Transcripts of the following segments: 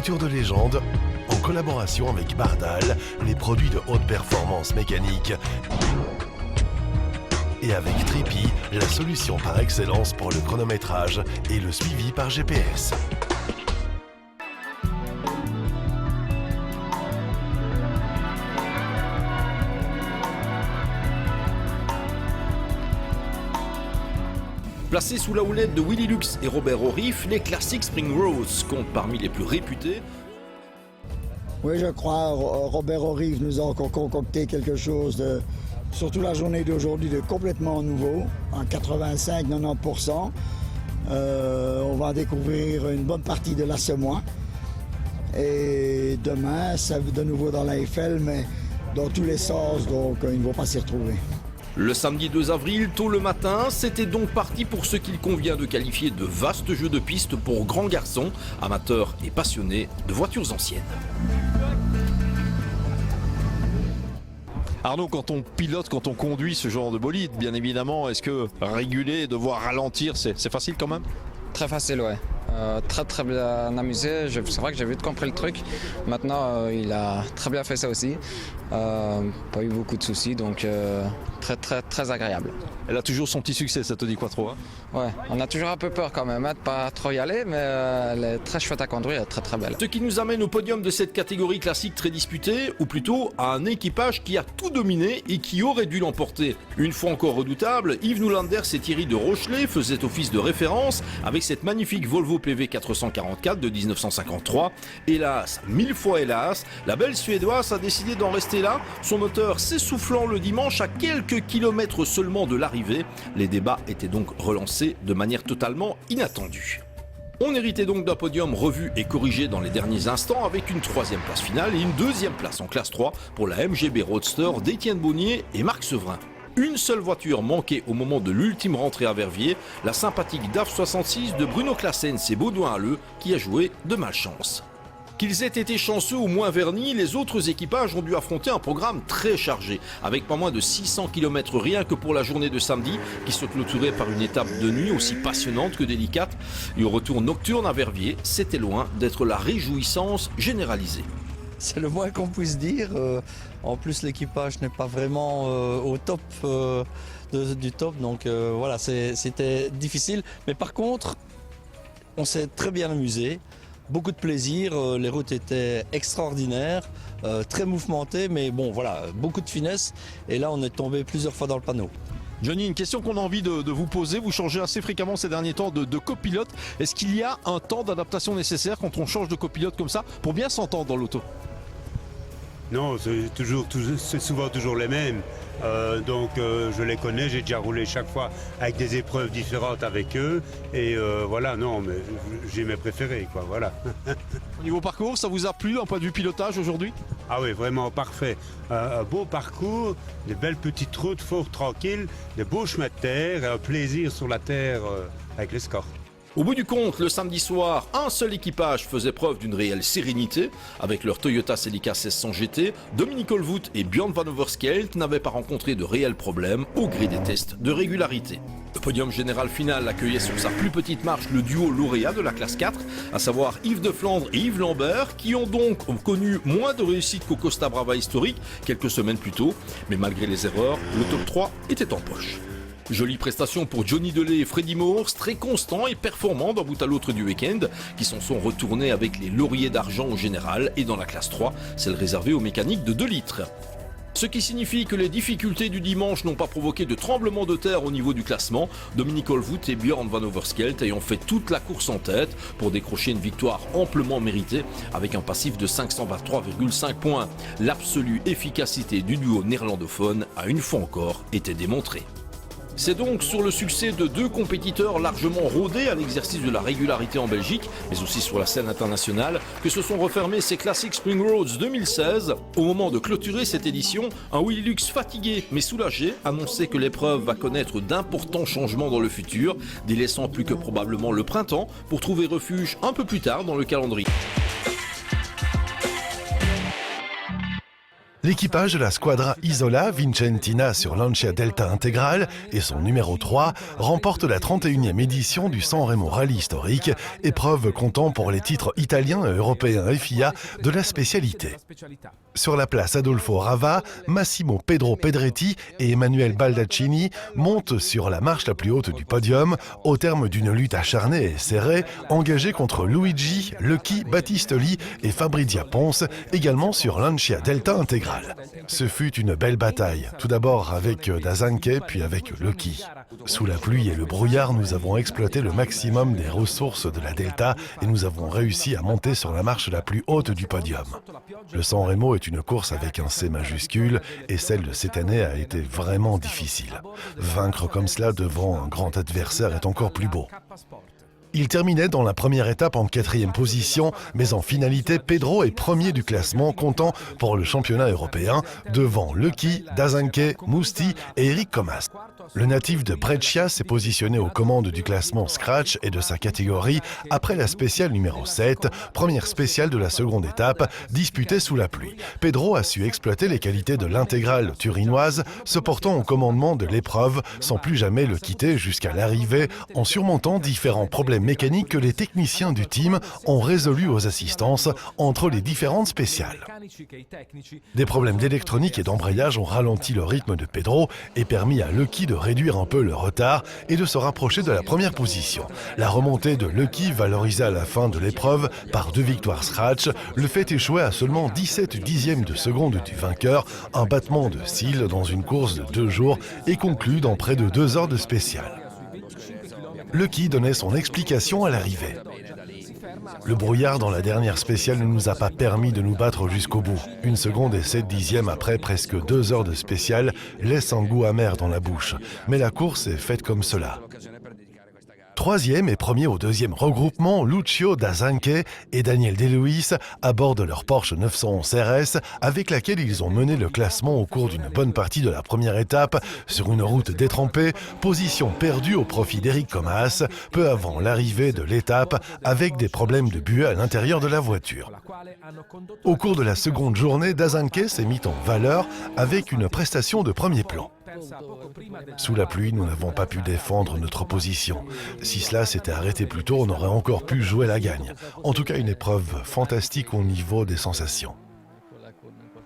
voitures de légende, en collaboration avec Bardal, les produits de haute performance mécanique, et avec Trippy, la solution par excellence pour le chronométrage et le suivi par GPS. Placés sous la houlette de Willy Lux et Robert O'Reef, les classiques Spring Rose comptent parmi les plus réputés. Oui, je crois, Robert O'Reef nous a encore concocté quelque chose de, surtout la journée d'aujourd'hui, de complètement nouveau, en 85-90%. On va découvrir une bonne partie de l'Assommoir. Et demain, ça de nouveau dans la Eiffel, mais dans tous les sens, donc ils ne vont pas s'y retrouver. Le samedi 2 avril, tôt le matin, c'était donc parti pour ce qu'il convient de qualifier de vaste jeu de piste pour grands garçons, amateurs et passionnés de voitures anciennes. Arnaud, quand on pilote, quand on conduit ce genre de bolide, bien évidemment, est-ce que réguler, devoir ralentir, c'est facile quand même? Très facile, ouais. Très bien amusé. C'est vrai que j'ai vite compris le truc. Maintenant, il a très bien fait ça aussi. Pas eu beaucoup de soucis, donc très agréable. Elle a toujours son petit succès, ça te dit quoi trop hein? Ouais, on a toujours un peu peur quand même, de pas trop y aller, mais elle est très chouette à conduire, elle est très belle. Ce qui nous amène au podium de cette catégorie classique très disputée, ou plutôt à un équipage qui a tout dominé et qui aurait dû l'emporter. Une fois encore redoutable, Yves Noulanders et Thierry de Rochelet faisaient office de référence avec cette magnifique Volvo PV 444 de 1953. Hélas, 1000 fois hélas, la belle Suédoise a décidé d'en rester là, son moteur s'essoufflant le dimanche à quelques kilomètres seulement de l'arrivée. Les débats étaient donc relancés de manière totalement inattendue. On héritait donc d'un podium revu et corrigé dans les derniers instants avec une 3e place finale et une 2e place en classe 3 pour la MGB Roadster d'Étienne Bonnier et Marc Sevrin. Une seule voiture manquait au moment de l'ultime rentrée à Verviers, la sympathique DAF 66 de Bruno Claessens et Baudouin Halleux qui a joué de malchance. Qu'ils aient été chanceux ou moins vernis, les autres équipages ont dû affronter un programme très chargé, avec pas moins de 600 km rien que pour la journée de samedi, qui se clôturait par une étape de nuit aussi passionnante que délicate. Et au retour nocturne à Verviers, c'était loin d'être la réjouissance généralisée. C'est le moins qu'on puisse dire. En plus, l'équipage n'est pas vraiment au top du top, donc voilà, c'était difficile. Mais par contre, on s'est très bien amusé. Beaucoup de plaisir, les routes étaient extraordinaires, très mouvementées, mais bon voilà, beaucoup de finesse. Et là on est tombé plusieurs fois dans le panneau. Johnny, une question qu'on a envie de vous poser, vous changez assez fréquemment ces derniers temps de copilote. Est-ce qu'il y a un temps d'adaptation nécessaire quand on change de copilote comme ça pour bien s'entendre dans l'auto? Non, c'est souvent toujours les mêmes. Je les connais, j'ai déjà roulé chaque fois avec des épreuves différentes avec eux. Et voilà, non, mais j'ai mes préférés, quoi, voilà. Au niveau parcours, ça vous a plu d'un point de vue pilotage aujourd'hui? Ah oui, vraiment parfait. Un beau parcours, des belles petites routes fort tranquilles, des beaux chemins de terre, un plaisir sur la terre avec les scores. Au bout du compte, le samedi soir, un seul équipage faisait preuve d'une réelle sérénité. Avec leur Toyota Celica 1600 GT, Dominique Olvoet et Björn Van Overskelt n'avaient pas rencontré de réels problèmes au gré des tests de régularité. Le podium général final accueillait sur sa plus petite marche le duo lauréat de la classe 4, à savoir Yves de Flandre et Yves Lambert, qui ont donc connu moins de réussite qu'au Costa Brava historique quelques semaines plus tôt. Mais malgré les erreurs, le top 3 était en poche. Jolie prestation pour Johnny Delay et Freddy Morse, très constants et performants d'un bout à l'autre du week-end, qui s'en sont retournés avec les lauriers d'argent au général et dans la classe 3, celle réservée aux mécaniques de 2 litres. Ce qui signifie que les difficultés du dimanche n'ont pas provoqué de tremblement de terre au niveau du classement, Dominique Olvoet et Björn Van Overskelt ayant fait toute la course en tête pour décrocher une victoire amplement méritée avec un passif de 523,5 points. L'absolue efficacité du duo néerlandophone a une fois encore été démontrée. C'est donc sur le succès de 2 compétiteurs largement rodés à l'exercice de la régularité en Belgique, mais aussi sur la scène internationale, que se sont refermés ces Classic Spring Roads 2016. Au moment de clôturer cette édition, un Willy Lux fatigué mais soulagé annonçait que l'épreuve va connaître d'importants changements dans le futur, délaissant plus que probablement le printemps pour trouver refuge un peu plus tard dans le calendrier. L'équipage de la Squadra Isola Vincentina sur Lancia Delta Integral et son numéro 3 remporte la 31e édition du Sanremo Rally historique, épreuve comptant pour les titres italiens et européens FIA de la spécialité. Sur la place Adolfo Rava, Massimo Pedro Pedretti et Emanuele Baldaccini montent sur la marche la plus haute du podium au terme d'une lutte acharnée et serrée engagée contre Luigi, Lucky, Battistoli et Fabrizia Pons, également sur Lancia Delta Integral. Ce fut une belle bataille, tout d'abord avec Dazanke puis avec Lucky. Sous la pluie et le brouillard, nous avons exploité le maximum des ressources de la Delta et nous avons réussi à monter sur la marche la plus haute du podium. Le Sanremo est une course avec un C majuscule et celle de cette année a été vraiment difficile. Vaincre comme cela devant un grand adversaire est encore plus beau. Il terminait dans la première étape en 4e position, mais en finalité, Pedro est premier du classement, comptant pour le championnat européen, devant Lucky, Dazanke, Musti et Eric Comas. Le natif de Brescia s'est positionné aux commandes du classement Scratch et de sa catégorie après la spéciale numéro 7, première spéciale de la seconde étape, disputée sous la pluie. Pedro a su exploiter les qualités de l'intégrale turinoise, se portant au commandement de l'épreuve sans plus jamais le quitter jusqu'à l'arrivée, en surmontant différents problèmes mécaniques que les techniciens du team ont résolus aux assistances entre les différentes spéciales. Des problèmes d'électronique et d'embrayage ont ralenti le rythme de Pedro et permis à Lucky de réduire un peu le retard et de se rapprocher de la première position. La remontée de Lucky, valorisée à la fin de l'épreuve par 2 victoires scratch, le fait échouer à seulement 17 dixièmes de seconde du vainqueur, un battement de cils dans une course de 2 jours et conclu dans près de 2 heures de spécial. Lucky donnait son explication à l'arrivée. Le brouillard dans la dernière spéciale ne nous a pas permis de nous battre jusqu'au bout. 1 seconde et 7 dixièmes après presque 2 heures de spéciale laisse un goût amer dans la bouche. Mais la course est faite comme cela. 3e et premier au 2e regroupement, Lucio Dazanke et Daniel De Luis abordent leur Porsche 911 RS avec laquelle ils ont mené le classement au cours d'une bonne partie de la première étape sur une route détrempée, position perdue au profit d'Eric Comas peu avant l'arrivée de l'étape avec des problèmes de buée à l'intérieur de la voiture. Au cours de la seconde journée, Dazanke s'est mis en valeur avec une prestation de premier plan. Sous la pluie, nous n'avons pas pu défendre notre position. Si cela s'était arrêté plus tôt, on aurait encore pu jouer la gagne. En tout cas, une épreuve fantastique au niveau des sensations.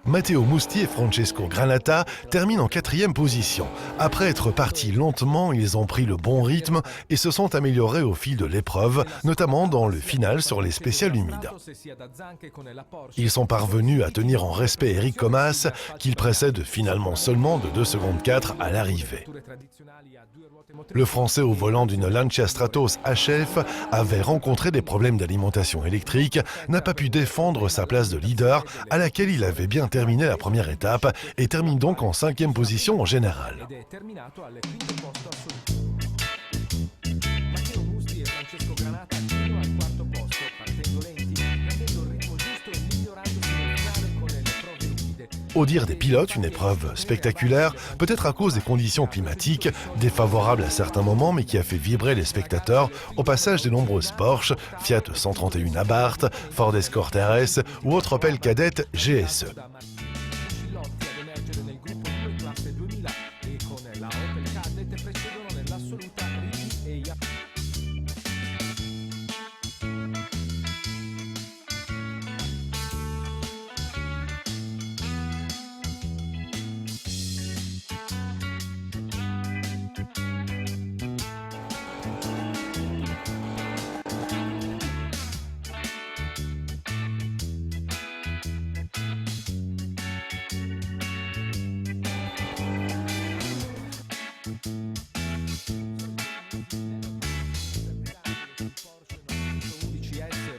Matteo Musti et Francesco Granata terminent en 4e position. Après être partis lentement, ils ont pris le bon rythme et se sont améliorés au fil de l'épreuve, notamment dans le final sur les spéciales humides. Ils sont parvenus à tenir en respect Eric Comas, qu'il précède finalement seulement de 2 secondes 4 à l'arrivée. Le Français au volant d'une Lancia Stratos HF avait rencontré des problèmes d'alimentation électrique, n'a pas pu défendre sa place de leader à laquelle il avait bien terminé la première étape et termine donc en 5e position en général. Au dire des pilotes, une épreuve spectaculaire, peut-être à cause des conditions climatiques, défavorables à certains moments mais qui a fait vibrer les spectateurs au passage des nombreuses Porsche, Fiat 131 Abarth, Ford Escort RS ou autres Opel Kadett GSE.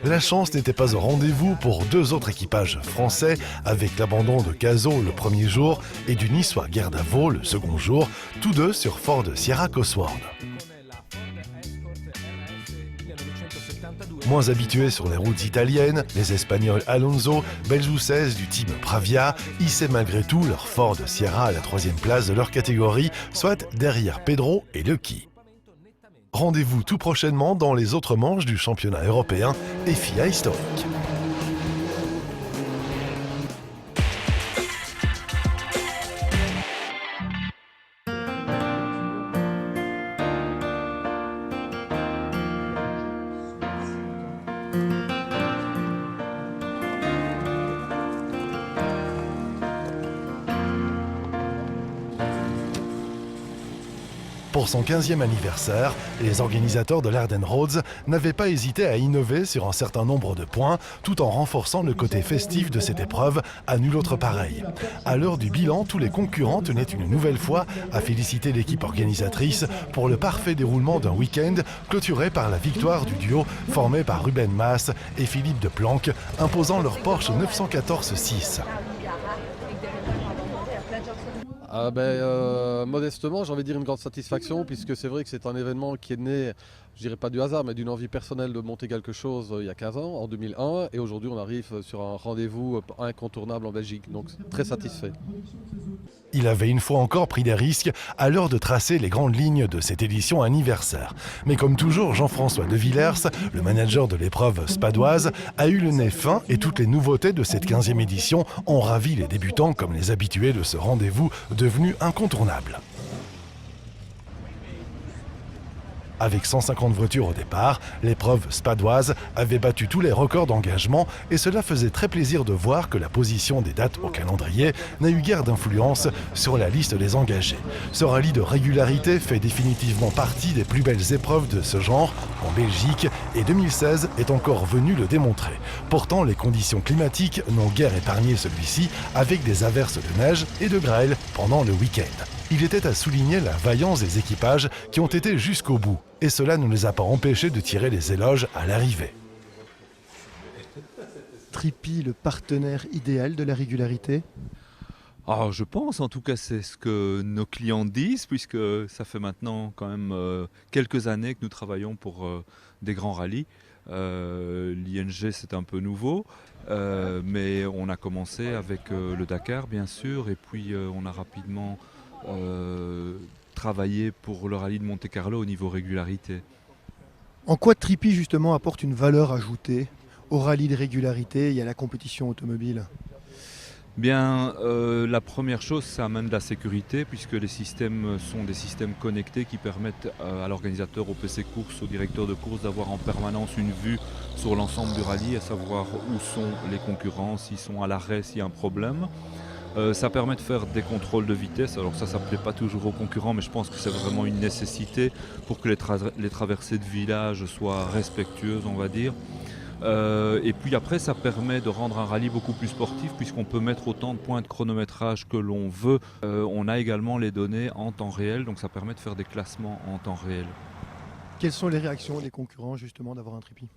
La chance n'était pas au rendez-vous pour 2 autres équipages français, avec l'abandon de Cazot le premier jour et du niçois Gerdavo le second jour, tous deux sur Ford Sierra Cosworth. Moins habitués sur les routes italiennes, les Espagnols Alonso, Beljousès du team Pravia, hissaient malgré tout leur Ford Sierra à la 3e place de leur catégorie, soit derrière Pedro et Lucky. Rendez-vous tout prochainement dans les autres manches du championnat européen et FIA historique. Pour son 15e anniversaire, les organisateurs de l'Ardennes Roads n'avaient pas hésité à innover sur un certain nombre de points, tout en renforçant le côté festif de cette épreuve à nul autre pareil. À l'heure du bilan, tous les concurrents tenaient une nouvelle fois à féliciter l'équipe organisatrice pour le parfait déroulement d'un week-end clôturé par la victoire du duo formé par Ruben Maas et Philippe de Planck, imposant leur Porsche 914-6. Modestement, j'ai envie de dire une grande satisfaction, puisque c'est vrai que c'est un événement qui est né, je dirais pas du hasard, mais d'une envie personnelle de monter quelque chose il y a 15 ans, en 2001, et aujourd'hui on arrive sur un rendez-vous incontournable en Belgique, donc très satisfait. Il avait une fois encore pris des risques à l'heure de tracer les grandes lignes de cette édition anniversaire. Mais comme toujours, Jean-François de Villers, le manager de l'épreuve spadoise, a eu le nez fin et toutes les nouveautés de cette 15e édition ont ravi les débutants comme les habitués de ce rendez-vous devenu incontournable. Avec 150 voitures au départ, l'épreuve spadoise avait battu tous les records d'engagement et cela faisait très plaisir de voir que la position des dates au calendrier n'a eu guère d'influence sur la liste des engagés. Ce rallye de régularité fait définitivement partie des plus belles épreuves de ce genre en Belgique et 2016 est encore venu le démontrer. Pourtant, les conditions climatiques n'ont guère épargné celui-ci avec des averses de neige et de grêle pendant le week-end. Il était à souligner la vaillance des équipages qui ont été jusqu'au bout. Et cela ne les a pas empêchés de tirer les éloges à l'arrivée. Trippi, le partenaire idéal de la régularité? Je pense, en tout cas, c'est ce que nos clients disent, puisque ça fait maintenant quand même quelques années que nous travaillons pour des grands rallyes. L'ING, c'est un peu nouveau, mais on a commencé avec le Dakar, bien sûr, et puis on a rapidement travaillé pour le rallye de Monte-Carlo au niveau régularité. En quoi Trippi justement apporte une valeur ajoutée au rallye de régularité et à la compétition automobile? Bien, la première chose, ça amène de la sécurité, puisque les systèmes sont des systèmes connectés qui permettent à l'organisateur, au PC course, au directeur de course, d'avoir en permanence une vue sur l'ensemble du rallye, à savoir où sont les concurrents, s'ils sont à l'arrêt, s'il y a un problème. Ça permet de faire des contrôles de vitesse, alors ça ne plaît pas toujours aux concurrents, mais je pense que c'est vraiment une nécessité pour que les traversées de village soient respectueuses, on va dire. Et puis après, ça permet de rendre un rallye beaucoup plus sportif, puisqu'on peut mettre autant de points de chronométrage que l'on veut. On a également les données en temps réel, donc ça permet de faire des classements en temps réel. Quelles sont les réactions des concurrents justement d'avoir un Trippi?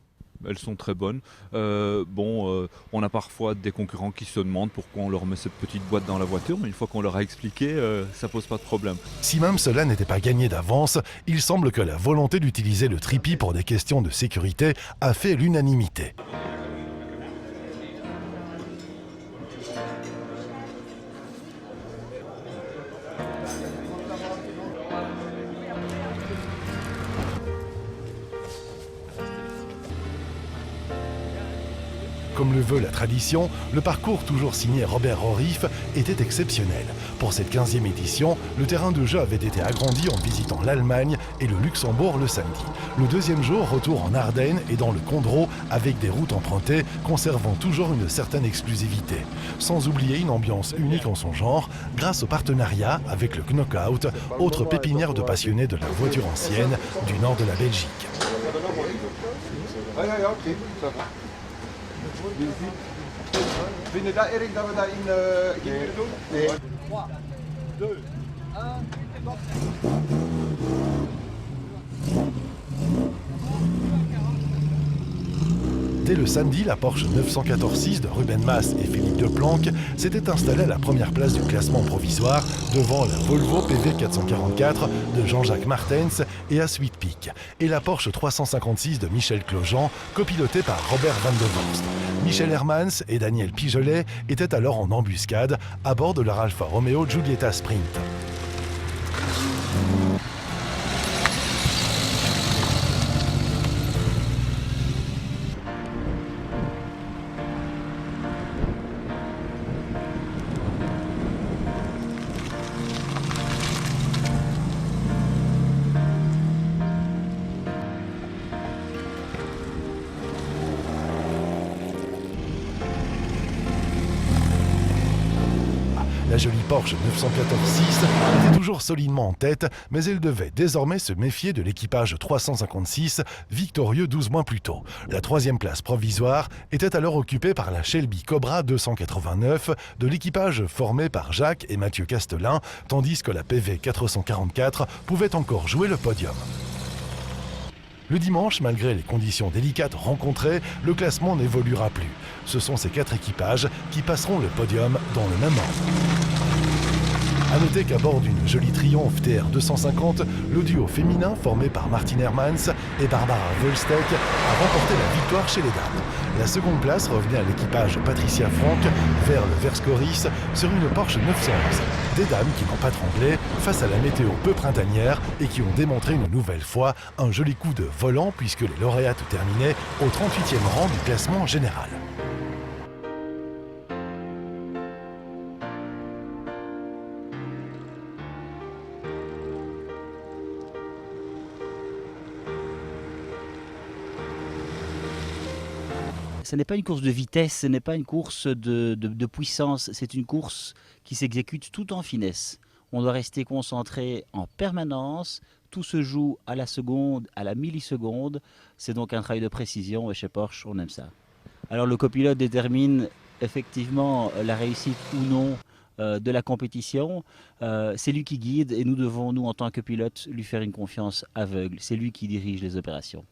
Elles sont très bonnes. On a parfois des concurrents qui se demandent pourquoi on leur met cette petite boîte dans la voiture, mais une fois qu'on leur a expliqué, ça pose pas de problème. Si même cela n'était pas gagné d'avance, il semble que la volonté d'utiliser le Trippi pour des questions de sécurité a fait l'unanimité. Comme le veut la tradition, le parcours toujours signé Robert Rorif était exceptionnel. Pour cette 15e édition, le terrain de jeu avait été agrandi en visitant l'Allemagne et le Luxembourg le samedi. Le deuxième jour, retour en Ardennes et dans le Condro avec des routes empruntées conservant toujours une certaine exclusivité. Sans oublier une ambiance unique en son genre grâce au partenariat avec le Knockout, autre pépinière de passionnés de la voiture ancienne du nord de la Belgique. Vind je dat erg dat we dat in kinderen doen? Nee. 3, 2, 1. Dès le samedi, la Porsche 914-6 de Ruben Maas et Philippe de Planck s'était installée à la première place du classement provisoire devant la Volvo PV444 de Jean-Jacques Martens et à Sweetpeak, et la Porsche 356 de Michel Clojean, copilotée par Robert Van de Vorst. Michel Hermans et Daniel Pigelet étaient alors en embuscade à bord de leur Alfa Romeo Giulietta Sprint. La jolie Porsche 914-6 était toujours solidement en tête, mais elle devait désormais se méfier de l'équipage 356, victorieux 12 mois plus tôt. La troisième place provisoire était alors occupée par la Shelby Cobra 289 de l'équipage formé par Jacques et Mathieu Castelin, tandis que la PV 444 pouvait encore jouer le podium. Le dimanche, malgré les conditions délicates rencontrées, le classement n'évoluera plus. Ce sont ces 4 équipages qui passeront le podium dans le même ordre. A noter qu'à bord d'une jolie Triumph TR250, le duo féminin formé par Martine Hermans et Barbara Wölstek a remporté la victoire chez les dames. La seconde place revenait à l'équipage Patricia Franck vers le Verscoris sur une Porsche 911. Des dames qui n'ont pas tremblé face à la météo peu printanière et qui ont démontré une nouvelle fois un joli coup de volant puisque les lauréates terminaient au 38e rang du classement général. Ce n'est pas une course de vitesse, ce n'est pas une course de puissance, c'est une course qui s'exécute tout en finesse. On doit rester concentré en permanence, tout se joue à la seconde, à la milliseconde. C'est donc un travail de précision et chez Porsche, on aime ça. Alors le copilote détermine effectivement la réussite ou non de la compétition. C'est lui qui guide et nous devons, nous en tant que pilote, lui faire une confiance aveugle. C'est lui qui dirige les opérations.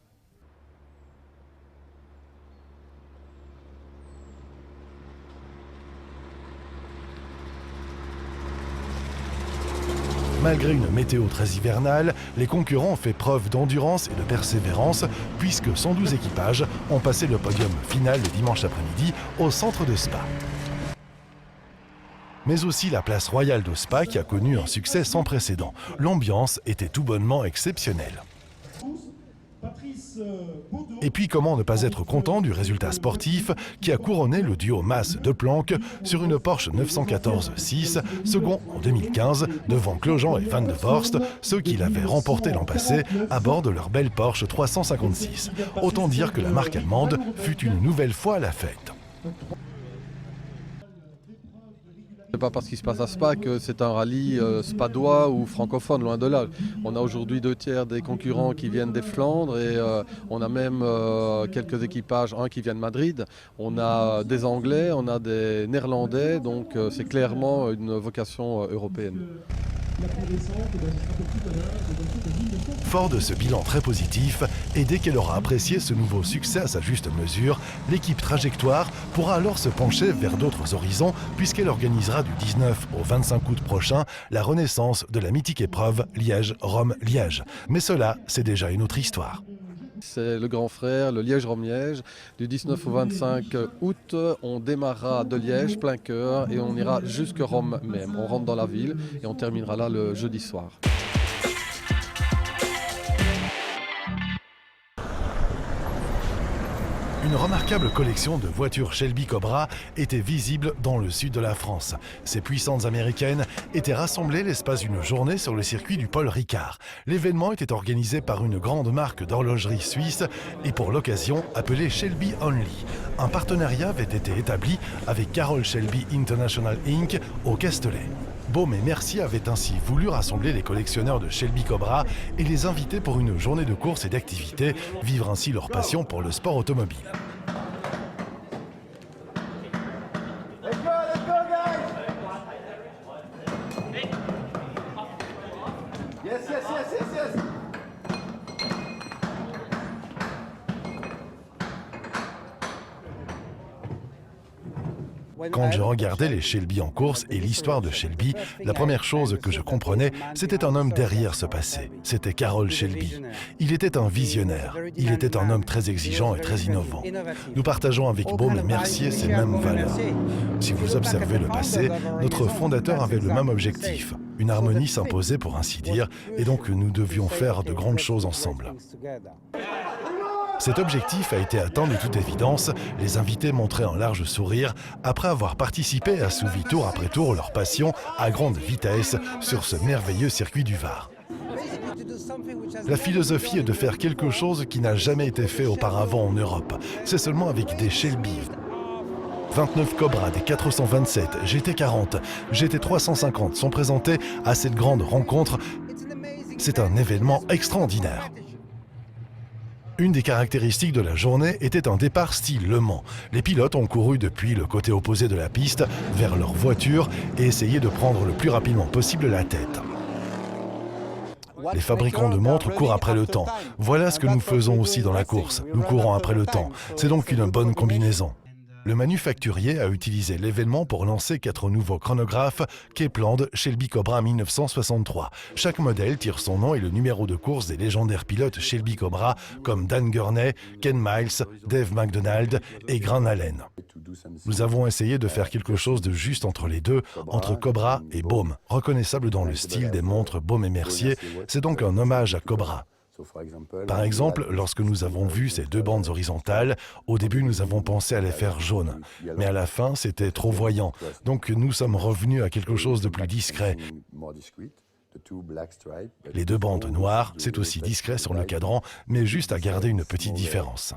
Malgré une météo très hivernale, les concurrents ont fait preuve d'endurance et de persévérance puisque 112 équipages ont passé le podium final le dimanche après-midi au centre de Spa. Mais aussi la place royale de Spa qui a connu un succès sans précédent. L'ambiance était tout bonnement exceptionnelle. Et puis comment ne pas être content du résultat sportif qui a couronné le duo Mas-De Planck sur une Porsche 914-6, second en 2015 devant Clojean et Van de Vorst, ceux qui l'avaient remporté l'an passé à bord de leur belle Porsche 356. Autant dire que la marque allemande fut une nouvelle fois à la fête. C'est pas parce qu'il se passe à Spa que c'est un rallye spadois ou francophone, loin de là. On a aujourd'hui 2/3 des concurrents qui viennent des Flandres et on a même quelques équipages, un qui vient de Madrid. On a des Anglais, on a des Néerlandais, donc c'est clairement une vocation européenne. Fort de ce bilan très positif, et dès qu'elle aura apprécié ce nouveau succès à sa juste mesure, l'équipe Trajectoire pourra alors se pencher vers d'autres horizons puisqu'elle organisera du 19 au 25 août prochain la renaissance de la mythique épreuve Liège-Rome-Liège. Mais cela, c'est déjà une autre histoire. C'est le grand frère, le Liège-Rome-Liège. Du 19 au 25 août, on démarrera de Liège, plein cœur, et on ira jusqu'à Rome même. On rentre dans la ville et on terminera là le jeudi soir. Une remarquable collection de voitures Shelby Cobra était visible dans le sud de la France. Ces puissantes américaines étaient rassemblées l'espace d'une journée sur le circuit du Paul Ricard. L'événement était organisé par une grande marque d'horlogerie suisse et pour l'occasion appelée Shelby Only. Un partenariat avait été établi avec Carroll Shelby International Inc. au Castellet. Baume et Mercier avaient ainsi voulu rassembler les collectionneurs de Shelby Cobra et les inviter pour une journée de courses et d'activités, vivre ainsi leur passion pour le sport automobile. Quand je regardais les Shelby en course et l'histoire de Shelby, la première chose que je comprenais, c'était un homme derrière ce passé. C'était Carroll Shelby. Il était un visionnaire. Il était un homme très exigeant et très innovant. Nous partageons avec Baume et Mercier ces mêmes valeurs. Si vous observez le passé, notre fondateur avait le même objectif. Une harmonie s'imposait pour ainsi dire, et donc nous devions faire de grandes choses ensemble. Cet objectif a été atteint de toute évidence, les invités montraient un large sourire après avoir participé à soulever tour après tour leur passion à grande vitesse sur ce merveilleux circuit du Var. La philosophie est de faire quelque chose qui n'a jamais été fait auparavant en Europe. C'est seulement avec des Shelby. 29 Cobra des 427, GT40, GT350 sont présentés à cette grande rencontre. C'est un événement extraordinaire. Une des caractéristiques de la journée était un départ style Le Mans. Les pilotes ont couru depuis le côté opposé de la piste vers leur voiture et essayé de prendre le plus rapidement possible la tête. Les fabricants de montres courent après le temps. Voilà ce que nous faisons aussi dans la course. Nous courons après le temps. C'est donc une bonne combinaison. Le manufacturier a utilisé l'événement pour lancer 4 nouveaux chronographes Kepland Shelby Cobra 1963. Chaque modèle tire son nom et le numéro de course des légendaires pilotes Shelby Cobra comme Dan Gurney, Ken Miles, Dave McDonald et Grant Allen. Nous avons essayé de faire quelque chose de juste entre les deux, entre Cobra et Baume. Reconnaissable dans le style des montres Baume et Mercier, c'est donc un hommage à Cobra. Par exemple, lorsque nous avons vu ces 2 bandes horizontales, au début nous avons pensé à les faire jaunes, mais à la fin c'était trop voyant, donc nous sommes revenus à quelque chose de plus discret. Les 2 bandes noires, c'est aussi discret sur le cadran, mais juste à garder une petite différence.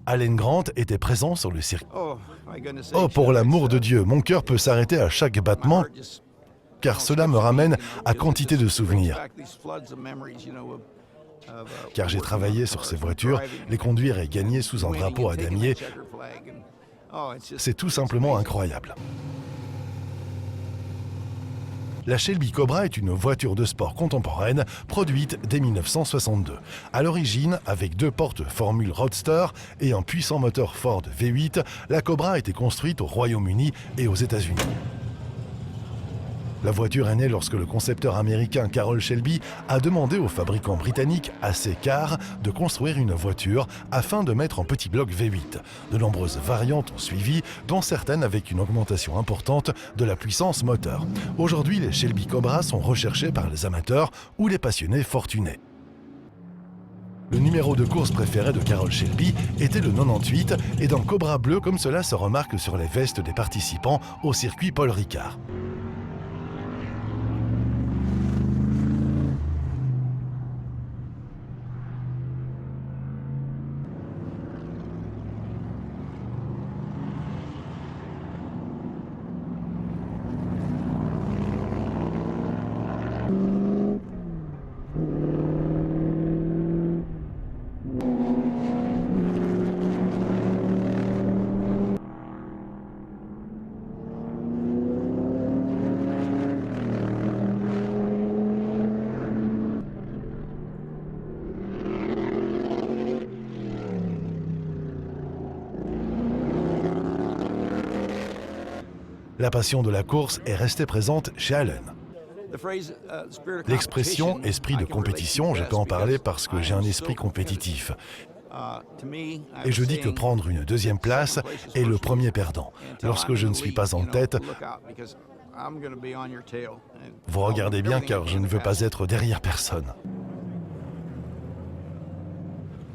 Alan Grant était présent sur le circuit. Oh, pour l'amour de Dieu, mon cœur peut s'arrêter à chaque battement, car cela me ramène à quantité de souvenirs. Car j'ai travaillé sur ces voitures, les conduire et gagner sous un drapeau à damier, c'est tout simplement incroyable. La Shelby Cobra est une voiture de sport contemporaine produite dès 1962. À l'origine, avec 2 portes Formule Roadster et un puissant moteur Ford V8, la Cobra a été construite au Royaume-Uni et aux États-Unis. La voiture est née lorsque le concepteur américain Carroll Shelby a demandé au fabricant britannique AC Car de construire une voiture afin de mettre en petit bloc V8. De nombreuses variantes ont suivi, dont certaines avec une augmentation importante de la puissance moteur. Aujourd'hui, les Shelby Cobra sont recherchés par les amateurs ou les passionnés fortunés. Le numéro de course préféré de Carroll Shelby était le 98 et d'un Cobra bleu comme cela se remarque sur les vestes des participants au circuit Paul Ricard. La passion de la course est restée présente chez Allen. L'expression « esprit de compétition », je peux en parler parce que j'ai un esprit compétitif. Et je dis que prendre une 2e place est le premier perdant. Lorsque je ne suis pas en tête, vous regardez bien car je ne veux pas être derrière personne.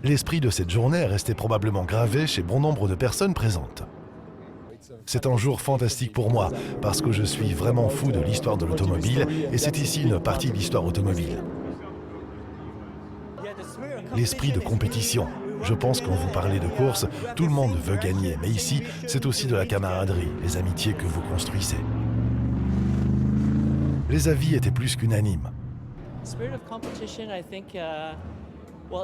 L'esprit de cette journée est resté probablement gravé chez bon nombre de personnes présentes. C'est un jour fantastique pour moi, parce que je suis vraiment fou de l'histoire de l'automobile, et c'est ici une partie de l'histoire automobile. L'esprit de compétition. Je pense que quand vous parlez de course, tout le monde veut gagner, mais ici, c'est aussi de la camaraderie, les amitiés que vous construisez. Les avis étaient plus qu'unanimes.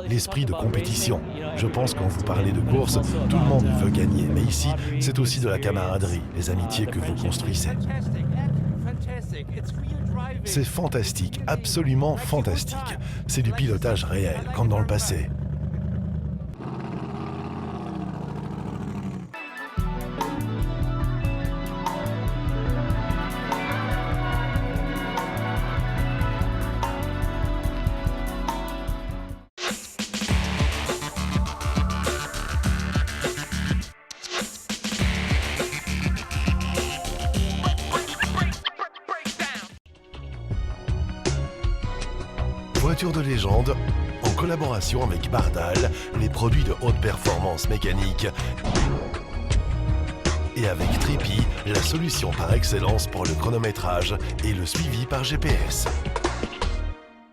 L'esprit de compétition. Je pense que quand vous parlez de course, tout le monde veut gagner, mais ici, c'est aussi de la camaraderie, les amitiés que vous construisez. C'est fantastique, absolument fantastique. C'est du pilotage réel, comme dans le passé. Voiture de légende, en collaboration avec Bardal, les produits de haute performance mécanique, et avec Tripi, la solution par excellence pour le chronométrage et le suivi par GPS.